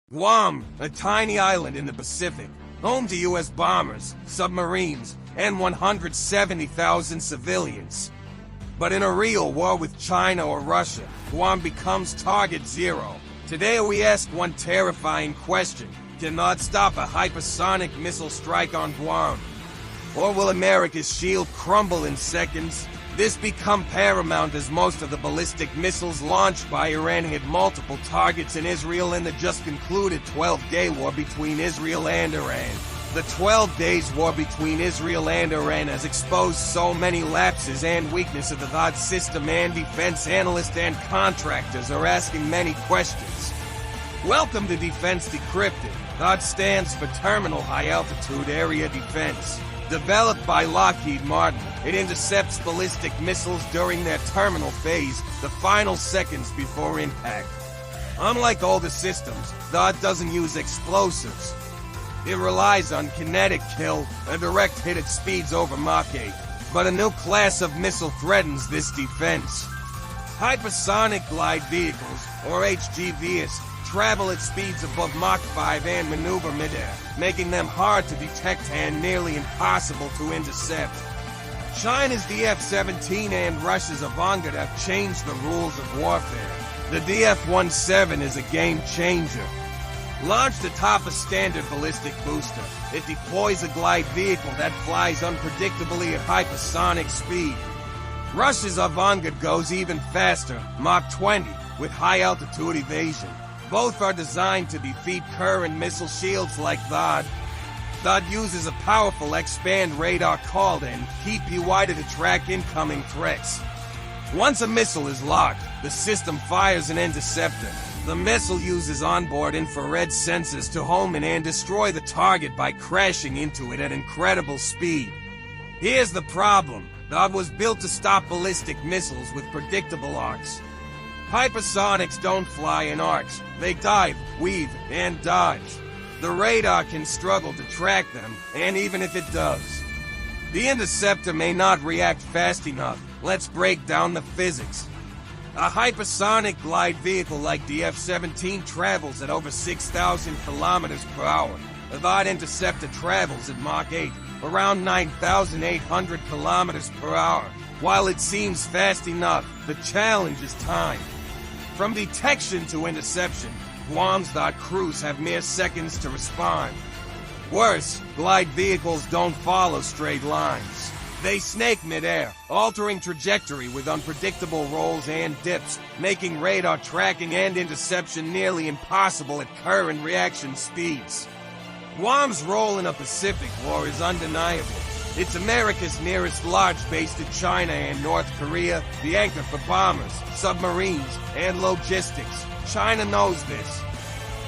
Guam, a tiny island in the Pacific, home to U.S. bombers, submarines, and 170,000 civilians. But in a real war with China or Russia, Guam becomes target zero. Today we ask one terrifying question: can THAAD stop a hypersonic missile strike on Guam? Or will America's shield crumble in seconds? This become paramount as most of the ballistic missiles launched by Iran hit multiple targets in Israel in the just concluded 12-day war between Israel and Iran. The 12 days war between Israel and Iran has exposed so many lapses and weaknesses of the THAAD system, and defense analysts and contractors are asking many questions. Welcome to Defense Decrypted. THAAD stands for Terminal High Altitude Area Defense. Developed by Lockheed Martin, it intercepts ballistic missiles during their terminal phase, the final seconds before impact. Unlike older systems, THAAD doesn't use explosives. It relies on kinetic kill, a direct hit at speeds over Mach 8. But a new class of missile threatens this defense. Hypersonic glide vehicles, or HGVs, travel at speeds above Mach 5 and maneuver midair, making them hard to detect and nearly impossible to intercept. China's DF-17 and Russia's Avangard have changed the rules of warfare. The DF-17 is a game changer. Launched atop a standard ballistic booster, it deploys a glide vehicle that flies unpredictably at hypersonic speed. Russia's Avangard goes even faster, Mach 20, with high-altitude evasion. Both are designed to defeat current missile shields like THAAD. THAAD uses a powerful expand radar called NPPY to track incoming threats. Once a missile is locked, the system fires an interceptor. The missile uses onboard infrared sensors to home in and destroy the target by crashing into it at incredible speed. Here's the problem: THAAD was built to stop ballistic missiles with predictable arcs. Hypersonics don't fly in arcs. They dive, weave, and dodge. The radar can struggle to track them, and even if it does, the interceptor may not react fast enough. Let's break down the physics. A hypersonic glide vehicle like the F-17 travels at over 6,000 kilometers per hour. The THAAD interceptor travels at Mach 8, around 9,800 kilometers per hour. While it seems fast enough, the challenge is time. From detection to interception, Guam's THAAD crews have mere seconds to respond. Worse, glide vehicles don't follow straight lines. They snake midair, altering trajectory with unpredictable rolls and dips, making radar tracking and interception nearly impossible at current reaction speeds. Guam's role in a Pacific war is undeniable. It's America's nearest large base to China and North Korea, the anchor for bombers, submarines, and logistics. China knows this.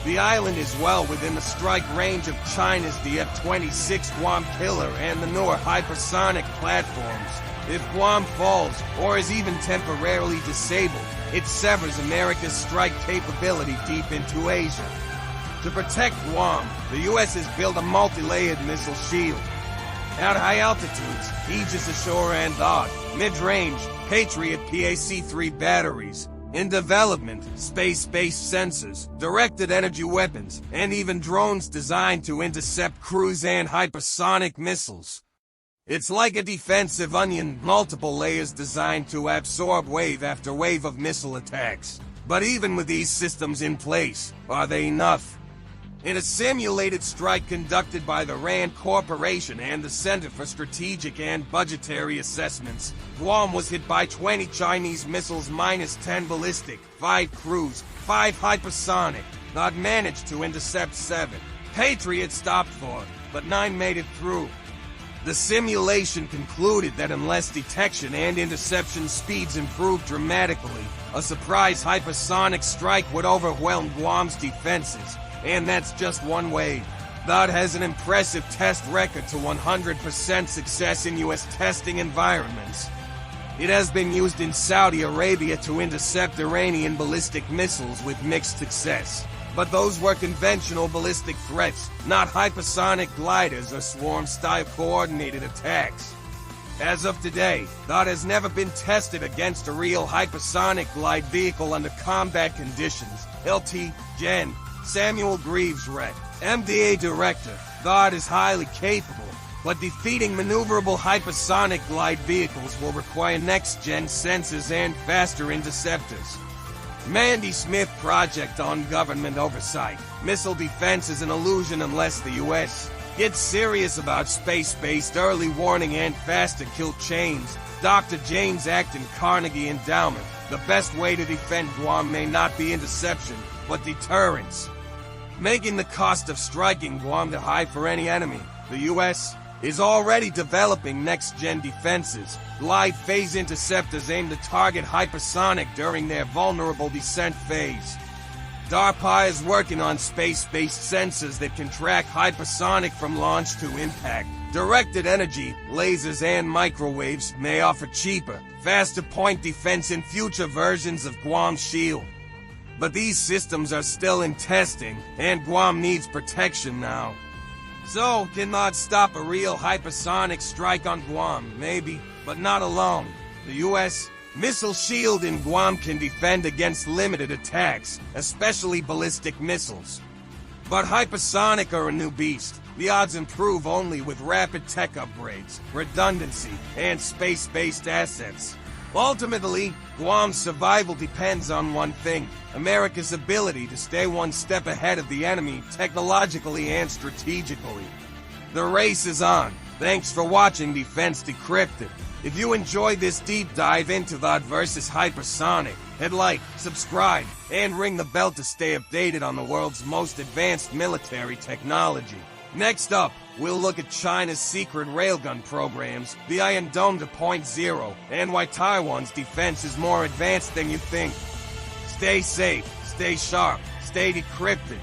The island is well within the strike range of China's DF-26 Guam killer and the newer hypersonic platforms. If Guam falls, or is even temporarily disabled, it severs America's strike capability deep into Asia. To protect Guam, the U.S. has built a multi-layered missile shield. At high altitudes, Aegis Ashore and THAAD, mid-range, Patriot PAC-3 batteries. In development, space-based sensors, directed energy weapons, and even drones designed to intercept cruise and hypersonic missiles. It's like a defensive onion, multiple layers designed to absorb wave after wave of missile attacks. But even with these systems in place, are they enough? In a simulated strike conducted by the RAND Corporation and the Center for Strategic and Budgetary Assessments, Guam was hit by 20 Chinese missiles minus 10 ballistic, 5 cruise, 5 hypersonic. THAAD managed to intercept 7. Patriot stopped 4, but 9 made it through. The simulation concluded that unless detection and interception speeds improved dramatically, a surprise hypersonic strike would overwhelm Guam's defenses. And that's just one wave. THAAD has an impressive test record to 100% success in U.S. testing environments. It has been used in Saudi Arabia to intercept Iranian ballistic missiles with mixed success. But those were conventional ballistic threats, not hypersonic gliders or swarm-style coordinated attacks. As of today, THAAD has never been tested against a real hypersonic glide vehicle under combat conditions, LT, Gen, Samuel Greaves read, MDA Director, THAAD is highly capable, but defeating maneuverable hypersonic glide vehicles will require next-gen sensors and faster interceptors. Mandy Smith Project on Government Oversight. Missile defense is an illusion unless the U.S. gets serious about space-based early warning and faster kill chains. Dr. James Acton Carnegie Endowment. The best way to defend Guam may not be interception, but deterrence. Making the cost of striking Guam too high for any enemy. The U.S. is already developing next-gen defenses, glide phase interceptors aimed to target hypersonic during their vulnerable descent phase. DARPA is working on space-based sensors that can track hypersonic from launch to impact. Directed energy, lasers and microwaves may offer cheaper, faster point defense in future versions of Guam's shield. But these systems are still in testing, and Guam needs protection now. So, can THAAD stop a real hypersonic strike on Guam? Maybe, but not alone. The U.S. missile shield in Guam can defend against limited attacks, especially ballistic missiles. But hypersonic are a new beast. The odds improve only with rapid tech upgrades, redundancy, and space-based assets. Ultimately, Guam's survival depends on one thing: America's ability to stay one step ahead of the enemy technologically and strategically. The race is on. Thanks for watching Defense Decrypted. If you enjoyed this deep dive into THAAD versus Hypersonic, hit like, subscribe, and ring the bell to stay updated on the world's most advanced military technology. Next up, we'll look at China's secret railgun programs, the Iron Dome 2.0, and why Taiwan's defense is more advanced than you think. Stay safe, stay sharp, stay decrypted.